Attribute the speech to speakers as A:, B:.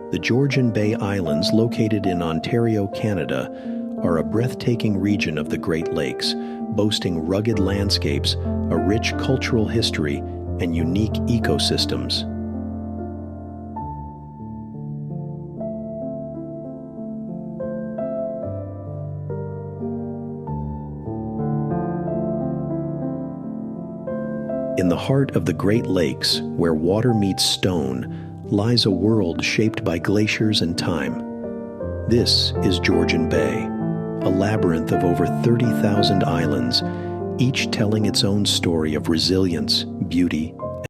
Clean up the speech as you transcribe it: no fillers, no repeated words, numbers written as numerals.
A: The Georgian Bay Islands, located in Ontario, Canada, are a breathtaking region of the Great Lakes, boasting rugged landscapes, a rich cultural history, and unique ecosystems. In the heart of the Great Lakes, where water meets stone, lies a world shaped by glaciers and time. This is Georgian Bay, a labyrinth of over 30,000 islands, each telling its own story of resilience, beauty,